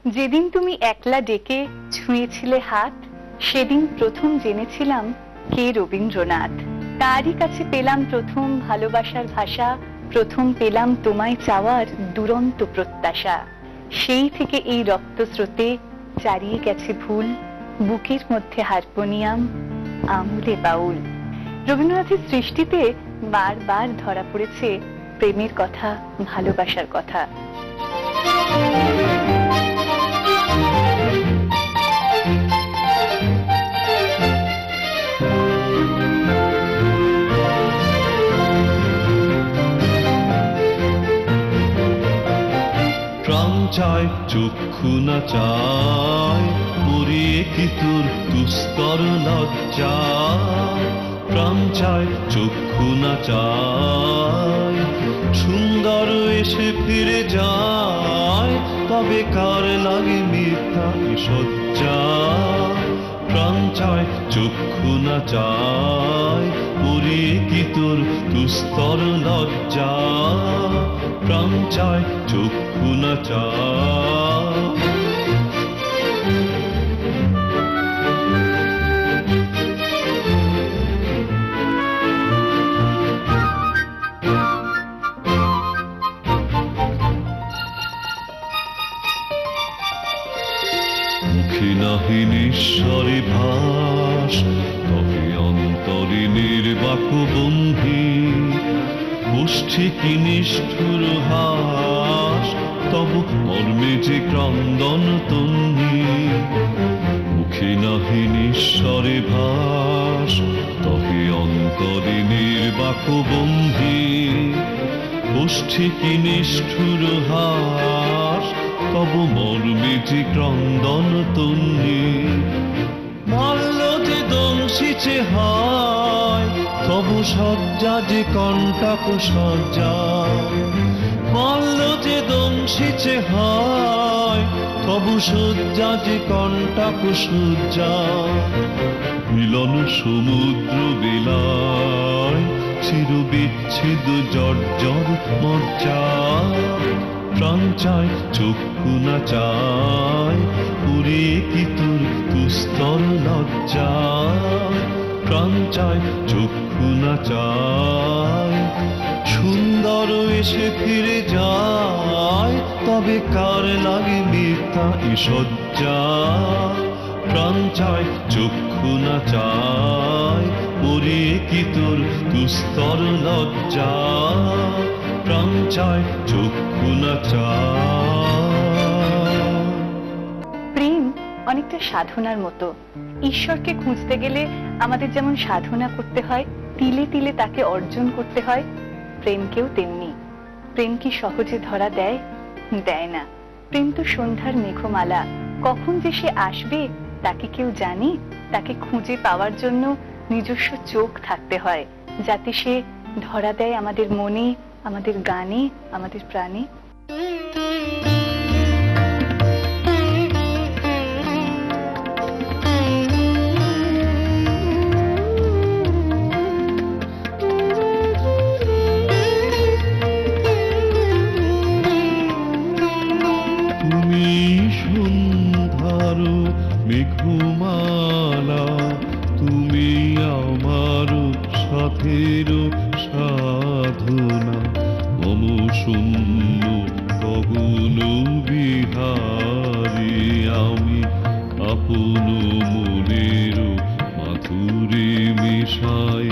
যেদিন তুমি একলা ডেকে ছুঁয়েছিলে হাত, সেদিন প্রথম জেনেছিলাম কে রবীন্দ্রনাথ। তারই কাছে পেলাম প্রথম ভালোবাসার ভাষা, প্রথম পেলাম তোমায় চাওয়ার দুরন্ত প্রত্যাশা। সেই থেকে এই রক্তস্রোতে চারিয়ে গেছে ভুল, বুকের মধ্যে হারমোনিয়াম, আমুলে বাউল। রবীন্দ্রনাথের সৃষ্টিতে বারবার ধরা পড়েছে প্রেমের কথা, ভালোবাসার কথা। প্রাণ চায় চক্ষু না চায়, পুরিয়ে কি তোর দুস্তর লজ্জা। প্রাণ চায় চক্ষু না চায়, সুন্দর এসে ফিরে যায়, তবে কার লাগে মিথ্যা সজ্জা। প্রাণ চায় চক্ষু না চায়, পুরিয়ে কি তোর দুস্তর লজ্জা। প্রাণ চায় চক্ষু না চায়। মুখে নাহি নিঃস্বরে ভাস, তবে অন্তরে নির্বাক বন্ধি। গোষ্ঠী কি নিষ্ঠুর হাস, তব মর্মে যে ক্রন্দন তন্নি। মুখে নাহি নিঃস্বরে ভাস, তবে অন্তরে নির্বাক বন্ধি। গোষ্ঠী কি নিষ্ঠুর হাস, তব মর্মে যে ক্রন্দন তন্নি। মাল্য যে দংশিছে হয়, তব সজ্জা যে কণ্টক সজ্জা। মাল্য যে দংশিছে হয়, তব সজ্জা যে কণ্টক সজ্জা। মিলন সমুদ্র বেলায়, চির বিচ্ছেদ জর্জর মজ্জা। প্রাণ চায় চক্ষু না চায়, পুরিয়ে কি তোর দুস্তর লজ্জা। প্রাণ চায় চক্ষু না চায়, সুন্দর এসে ফিরে যায়, তবে কার লাগে মিথ্যা সজ্জা। প্রাণ চায় চক্ষু না চায়, পুরিয়ে কি তোর দুস্তর লজ্জা। প্রাণ চায় চক্ষু না চায়। প্রেম অনেকটা সাধনার মতো। ঈশ্বরকে খুঁজতে গেলে আমাদের যেমন সাধনা করতে হয়, তিলে তিলে তাকে অর্জন করতে হয়, প্রেমকেও তেমনি। প্রেম কি সহজে ধরা দেয়? দেয় না। প্রেম তো সন্ধ্যার মেঘমালা, কখন যে সে আসবে তাকে কেউ জানে? তাকে খুঁজে পাওয়ার জন্য নিজস্ব চোখ থাকতে হয়, যাতে সে ধরা দেয় আমাদের মনে, আমাদের গানে, আমাদের প্রাণে। তুমি সন্ধ্যার মেঘমালা, তুমি আমার সাথের সাধনা। মম শূন্য গগন বিহারী, আমি আপন মনের মাধুরী মিশাই,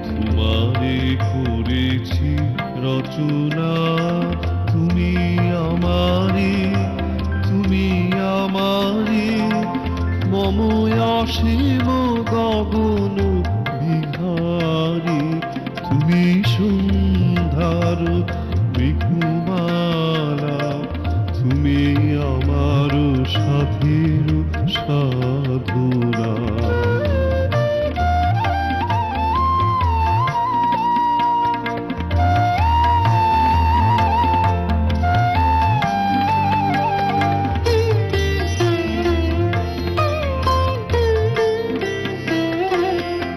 তোমারে করেছি রচনা। তুমি আমারে, তুমি আমারে, মম অসীম গগন বিহারী। তুমি সন্ধ্যার মেঘমালা, তুমি আমার সাথীর সাধনা।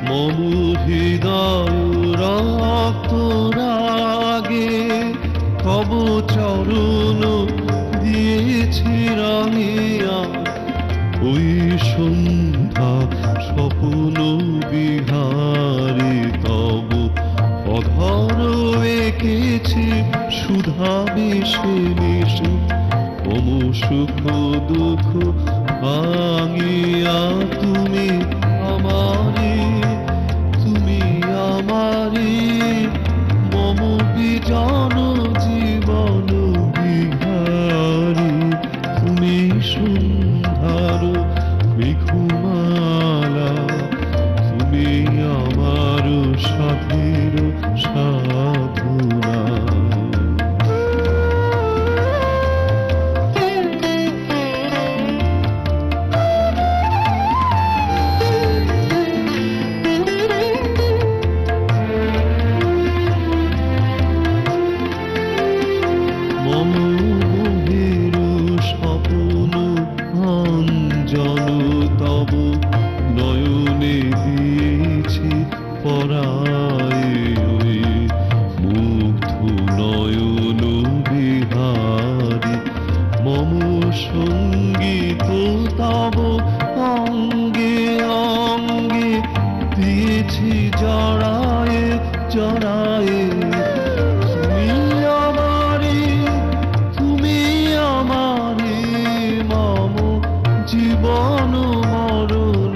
মম হৃদয় রক্ত রাগে, তব চরণ দিয়েছে রাঙিয়া ওই সন্ধ্যা স্বপ্ন বিহারে তব অধর এঁকেছে সুধা মিশে মিশে মম সুখ দুঃখ ভাঙিয়া তুমি আমারে মম বিজন জীবন বিহারী তুমি সুন্দর মেঘমালা তুমি আমার সাথের সাধনা। মম মোহের স্বপ্ন অঞ্জন তব নয়নে দিয়েছি পরায় ওই মুগ্ধ নয়ন বিহারী মম সঙ্গীত তব অঙ্গে অঙ্গে দিয়েছি জড়ায়ে জড়ায়ে জীবন মরণ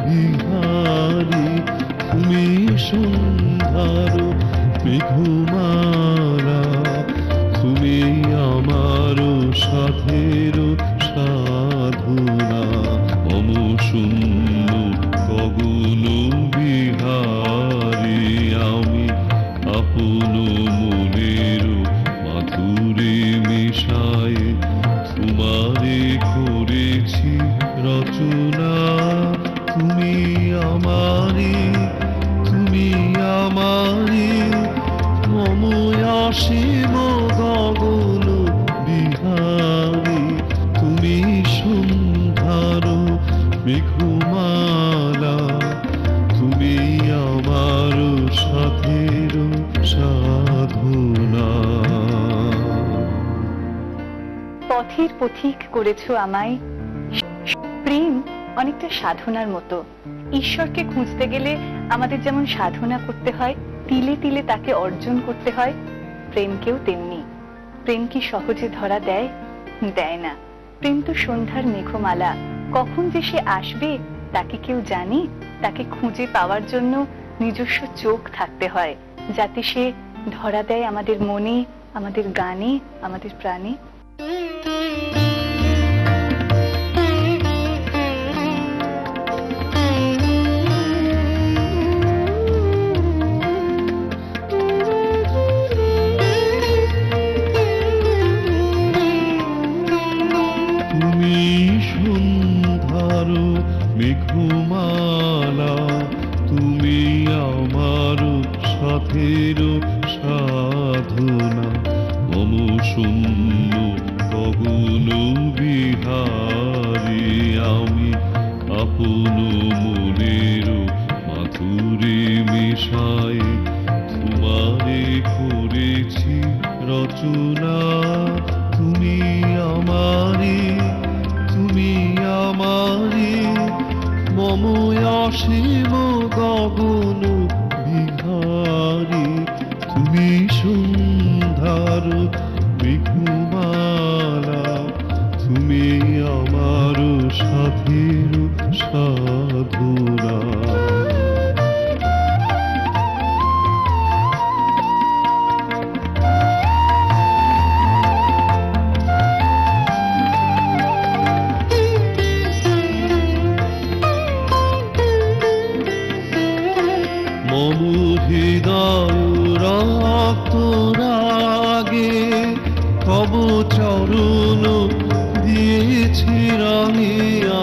বিহারী তুমি সুন্দর মেঘমালা তুমি আমার সাথের সাধনা মম শূন্য গগন বিহারী আমি আপন মনের মাধুরী মিশায় তোমারে করেছি রচনা তুমি আমারি মম অসীম গগন বিহারী তুমি সুন্দর মেঘমালা তুমি আমার সাথের সাধনা। পথের পথিক করেছো আমায়। প্রেম অনেকটা সাধনার মতো। ঈশ্বরকে খুঁজতে গেলে আমাদের যেমন সাধনা করতে হয়, তিলে তিলে তাকে অর্জন করতে হয়, প্রেমকেও তেমনি। প্রেম কি সহজে ধরা দেয়? দেয় না। প্রেম তো সন্ধ্যার মেঘমালা, কখন যে সে আসবে তাকে কেউ জানে? তাকে খুঁজে পাওয়ার জন্য নিজস্ব চোখ থাকতে হয়, যাতে সে ধরা দেয় আমাদের মনে, আমাদের গানে, আমাদের প্রাণে। তুমি সুন্দর মেঘমালা তুমি আমার সাথের সাধনা মম শূন্য গগন বিহারী আমি আপন মনের মাধুরী মিশায় তোমারে করেছি রচনা তুমি আমারি মম অসীম গগন বিহারী তুমি সুন্দর মেঘমালা তুমি আমার সাথের সাধনা। মম হৃদয় রক্ত রাগে তব চরণ দিয়েছি রাঙিয়া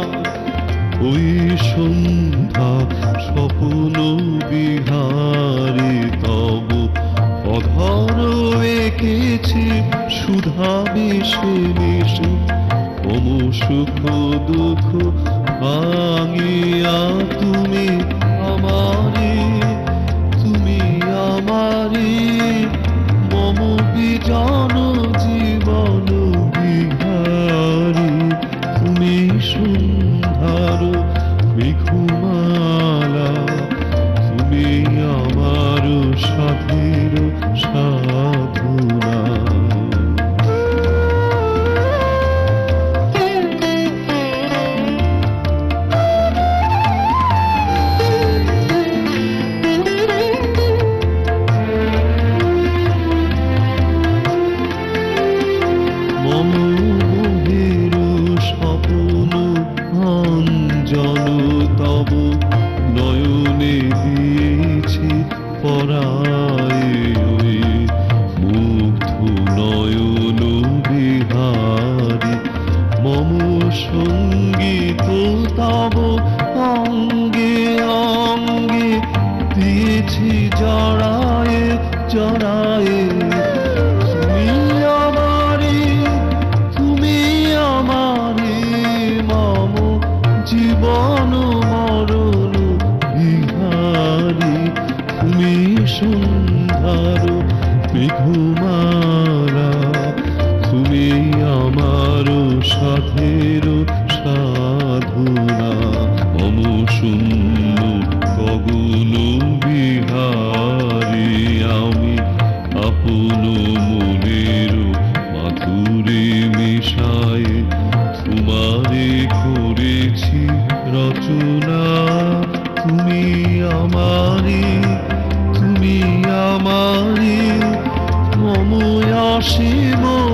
ওই সন্ধ্যা স্বপ্ন বিহারে তব অধর এঁকেছি সুধা মিশে মিশে মম সুখ দুঃখ ভাঙিয়া তুমি আমারে মম বিজন জীবন বিহারী মন